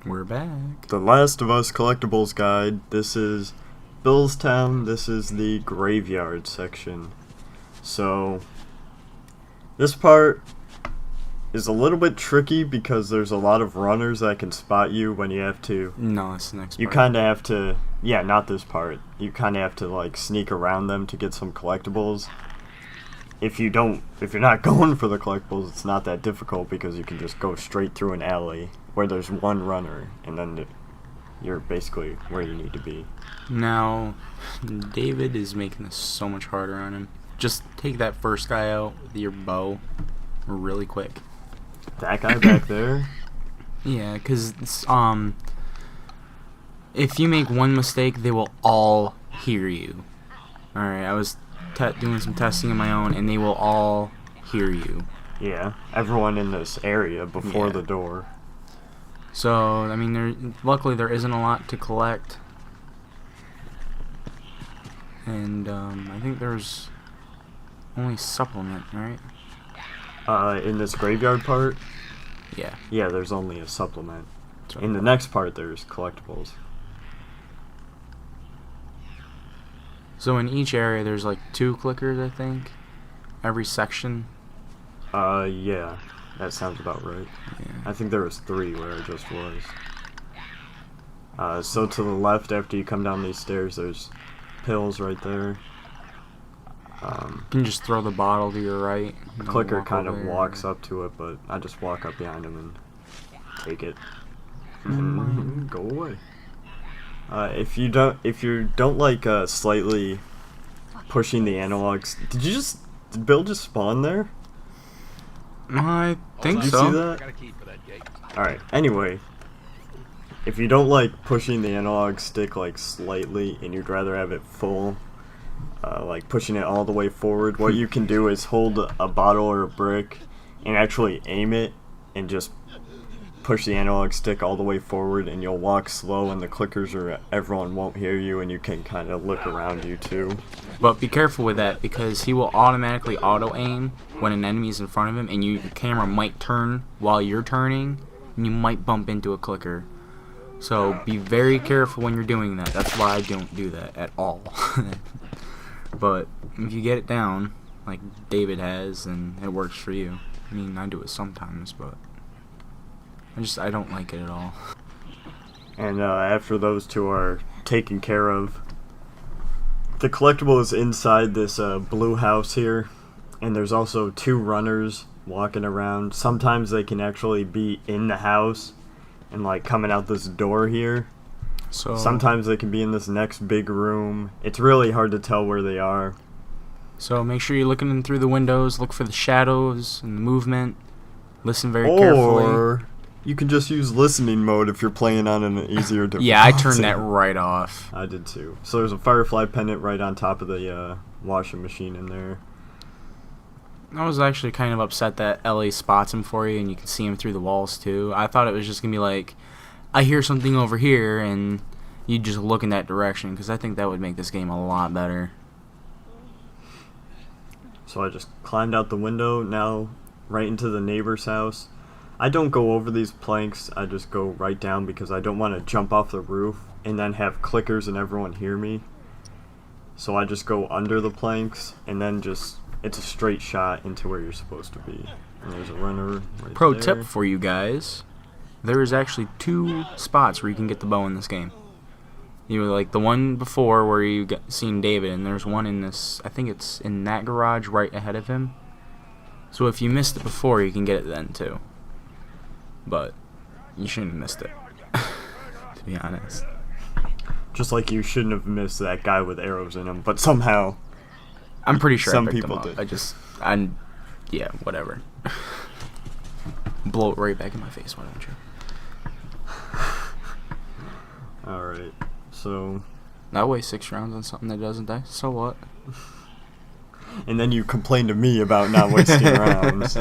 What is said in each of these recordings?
We're back. The Last of Us Collectibles Guide. This is Billstown. This is the graveyard section. So, this part is a little bit tricky because there's a lot of runners that can spot you when you have to. No, it's the next part. You kind of have to. Yeah, not this part. You kind of have to like sneak around them to get some collectibles. If you're not going for the collectibles, it's not that difficult because you can just go straight through an alley where there's one runner, and then you're basically where you need to be. Now, David is making this so much harder on him. Just take that first guy out with your bow really quick. That guy back there? Yeah, because if you make one mistake, they will all hear you. Alright, I was doing some testing of my own, and they will all hear you. Yeah, everyone in this area before the door. So, I mean, luckily there isn't a lot to collect. And I think there's only supplement, right? In this graveyard part? Yeah. Yeah, there's only a supplement. Right. In the next part, there's collectibles. So in each area, there's like 2 clickers, I think. Every section. Yeah. That sounds about right. Yeah. I think there was 3 where I just was. So to the left, after you come down these stairs, there's pills right there. You can just throw the bottle to your right. The clicker kind of walks up to it, but I just walk up behind him and take it. And go away. If you don't like slightly pushing the analogs, did Bill just spawn there? I think Did so. you see that? Alright, anyway. If you don't like pushing the analog stick like slightly and you'd rather have it full, like pushing it all the way forward, what you can do is hold a bottle or a brick and actually aim it and just push the analog stick all the way forward, and you'll walk slow and the clickers or everyone won't hear you, and you can kind of look around you too. But be careful with that, because he will automatically auto-aim when an enemy is in front of him, and your camera might turn while you're turning, and you might bump into a clicker. So be very careful when you're doing that. That's why I don't do that at all. But if you get it down, like David has, and it works for you. I mean, I do it sometimes, but I don't like it at all. And after those 2 are taken care of, the collectible is inside this blue house here, and there's also 2 runners walking around. Sometimes they can actually be in the house and like coming out this door here. So sometimes they can be in this next big room. It's really hard to tell where they are. So make sure you're looking in through the windows, look for the shadows and the movement. Listen very carefully. Or you can just use listening mode if you're playing on an easier difficulty. Yeah, I turned that right off. I did too. So there's a firefly pendant right on top of the washing machine in there. I was actually kind of upset that Ellie spots him for you and you can see him through the walls too. I thought it was just going to be like, I hear something over here, and you just look in that direction, because I think that would make this game a lot better. So I just climbed out the window, now right into the neighbor's house. I don't go over these planks, I just go right down because I don't want to jump off the roof and then have clickers and everyone hear me. So I just go under the planks, and then it's a straight shot into where you're supposed to be. And there's a runner right Pro there. tip for you guys. There is actually 2 spots where you can get the bow in this game. You know, like the one before where you seen David, and there's one in this, I think it's in that garage right ahead of him. So if you missed it before, you can get it then too. But you shouldn't have missed it, to be honest. Just like you shouldn't have missed that guy with arrows in him, but somehow I'm pretty sure some I picked people him up. did. Yeah, whatever. Blow it right back in my face, why don't you? Alright, so... I waste 6 rounds on something that doesn't die, so what? And then you complain to me about not wasting rounds.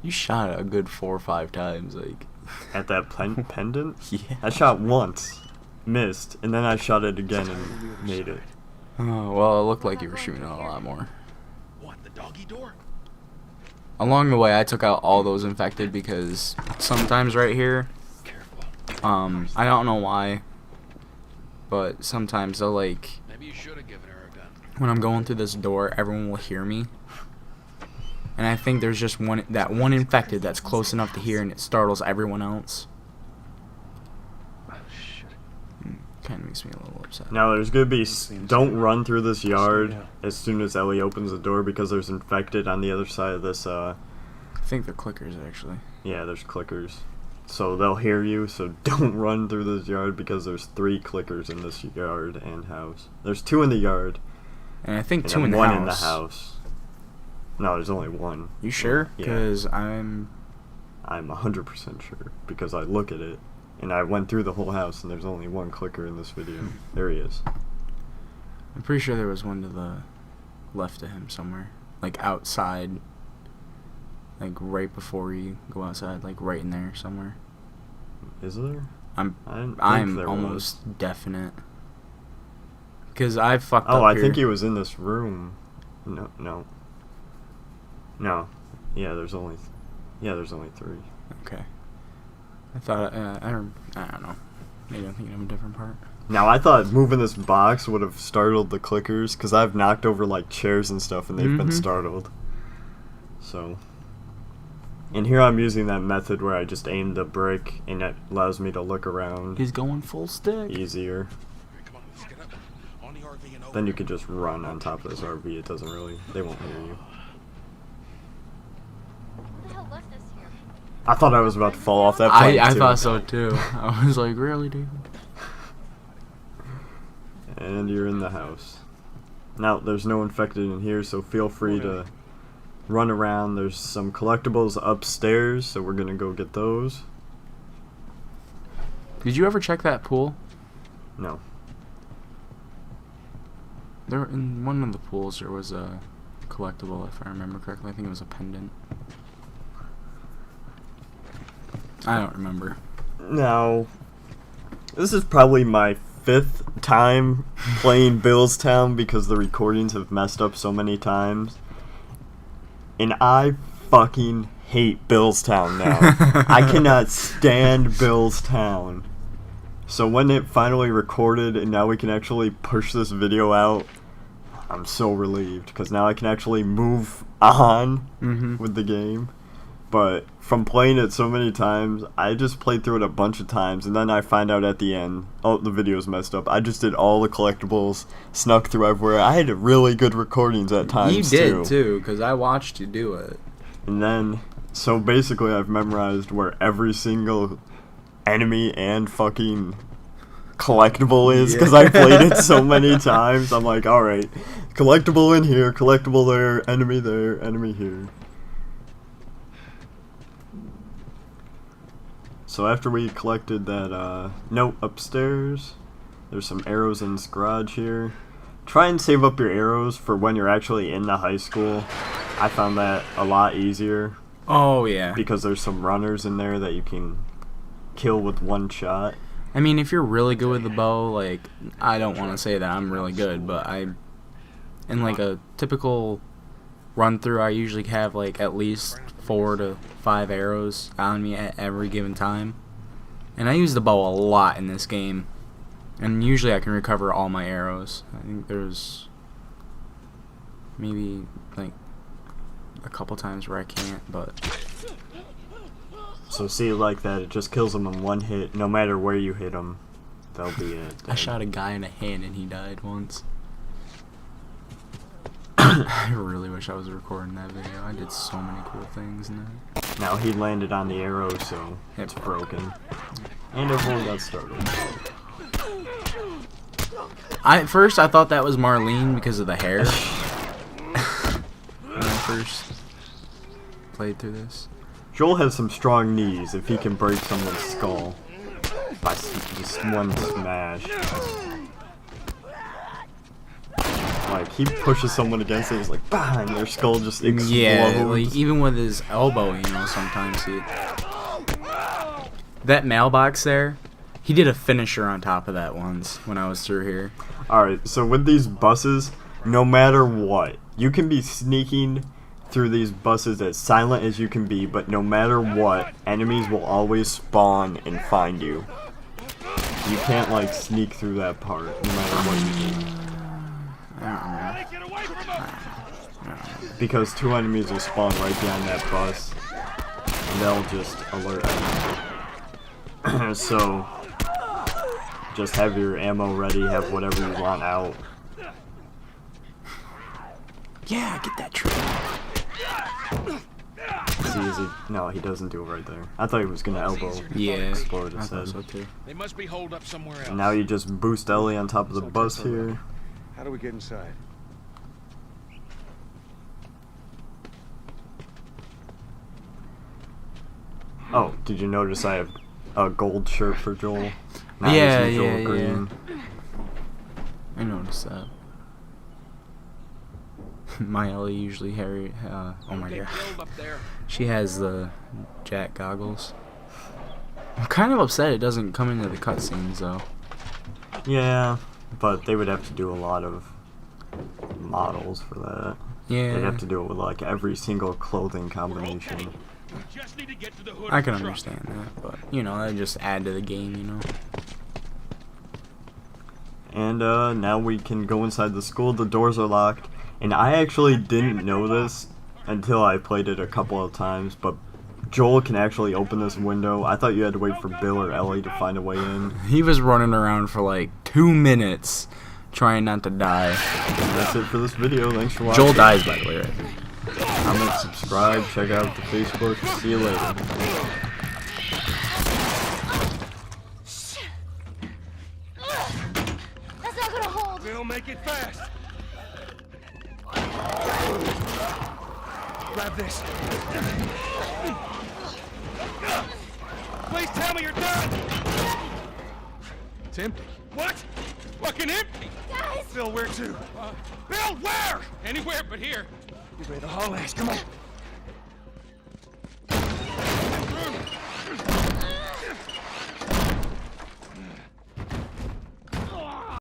You shot it a good 4 or 5 times, like... At that pendant? Yeah. I shot once, missed, and then I shot it again and made it. Oh, well, it looked like you were shooting a lot more. What, the doggy door? along the way, I took out all those infected because sometimes right here, I don't know why, but sometimes they'll like, Maybe you should have given her a gun. when I'm going through this door, everyone will hear me. And I think there's just one infected that's close enough to hear, and it startles everyone else. Oh, shit. Kind of makes me a little upset. Now there's gonna be. Don't run through this yard as soon as Ellie opens the door because there's infected on the other side of this. I think they're clickers, actually. Yeah, there's clickers. So they'll hear you. So don't run through this yard because there's 3 clickers in this yard and house. There's 2 in the yard. And I think And 2 then in the 1 house. in the house. No, there's only 1. You sure? Yeah. Because I'm 100% sure because I look at it and I went through the whole house and there's only 1 clicker in this video. There he is. I'm pretty sure there was one to the left of him somewhere, like outside, like right before you go outside, like right in there somewhere. Is there? I'm I didn't think there almost was. definite. Because I fucked Oh, up I here. think he was in this room. No. Yeah, there's only 3. Okay. I thought I don't know. Maybe I'm thinking of a different part. Now I thought moving this box would have startled the clickers because I've knocked over like chairs and stuff and they've been Mhm. startled. So, and here I'm using that method where I just aim the brick and it allows me to look around He's going full stick. easier. Hey, come on, let's get up. On the RV and over. Then you could just run on top of this RV. It doesn't really. They won't hear you. What the hell was this here? I thought I was about to fall off that plane I too. thought so too. I was like, really, dude? And you're in the house. Now, there's no infected in here, so feel free to run around. There's some collectibles upstairs, so we're gonna go get those. Did you ever check that pool? No. There in one of the pools there was a collectible, if I remember correctly. I think it was a pendant. I don't remember. Now, this is probably my 5th time playing Billstown because the recordings have messed up so many times. And I fucking hate Billstown now. I cannot stand Billstown. So when it finally recorded and now we can actually push this video out, I'm so relieved because now I can actually move on with the game. But from playing it so many times, I just played through it a bunch of times, and then I find out at the end, oh, the video's messed up. I just did all the collectibles, snuck through everywhere. I had really good recordings at times, You did too, because I watched you do it. And then, so basically I've memorized where every single enemy and fucking collectible is, because I played it so many times. I'm like, alright, collectible in here, collectible there, enemy here. So after we collected that note upstairs, there's some arrows in this garage here. Try and save up your arrows for when you're actually in the high school. I found that a lot easier Oh yeah. because there's some runners in there that you can kill with 1 shot. I mean, if you're really good with the bow, like, I don't want to say that I'm really good, but in like a typical run through, I usually have like at least 4 to 5 arrows on me at every given time. And I use the bow a lot in this game. And usually I can recover all my arrows. I think there's maybe like a couple times where I can't, but So see, like that, it just kills them in 1 hit. No matter where you hit them, they'll be it. I shot a guy in the hand and he died once. I really wish I was recording that video. I did so many cool things in that. Now he landed on the arrow, so it's broken. And everyone got startled. At first I thought that was Marlene because of the hair. When I first played through this. Joel has some strong knees if he can break someone's skull by just 1 smash. Like, he pushes someone against it, he's like, bang, their skull just explodes. Yeah, like even with his elbow, you know, sometimes he... That mailbox there, he did a finisher on top of that once when I was through here. Alright, so with these buses, no matter what, you can be sneaking through these buses as silent as you can be, but no matter what, enemies will always spawn and find you. You can't like sneak through that part, no matter what you do. Because 2 enemies will spawn right behind that bus, and they'll just alert you. So, just have your ammo ready, have whatever you want out. Yeah, get that tree. See, is he? No, he doesn't do it right there. I thought he was gonna elbow. Yeah, explode I his thought head. so too. They must be holed up somewhere else. And now you just boost Ellie on top of the bus here. How do we get inside? Oh, did you notice I have a gold shirt for Joel? Not Yeah, his usual yeah, green. I noticed that. My Ellie usually oh my Get god. killed up there. She has the Jack goggles. I'm kind of upset it doesn't come into the cutscenes though. Yeah, but they would have to do a lot of models for that. Yeah. They'd have to do it with like every single clothing combination. Just need to get to the hood I of the can truck. understand that, but you know, that just add to the game, you know. And now we can go inside the school. The doors are locked. And I actually didn't know this until I played it a couple of times, but Joel can actually open this window. I thought you had to wait for Bill or Ellie to find a way in. He was running around for like 2 minutes trying not to die. And that's it for this video. Thanks for watching. Joel dies, by the way, right? Comment, subscribe, check out the Facebook. See you later. That's not gonna hold. We'll make it fast. Grab this. Please tell me you're done. It's empty. What? Fucking empty. Guys! Bill, where to? Bill, where? Anywhere but here. You better haul ass. Come on.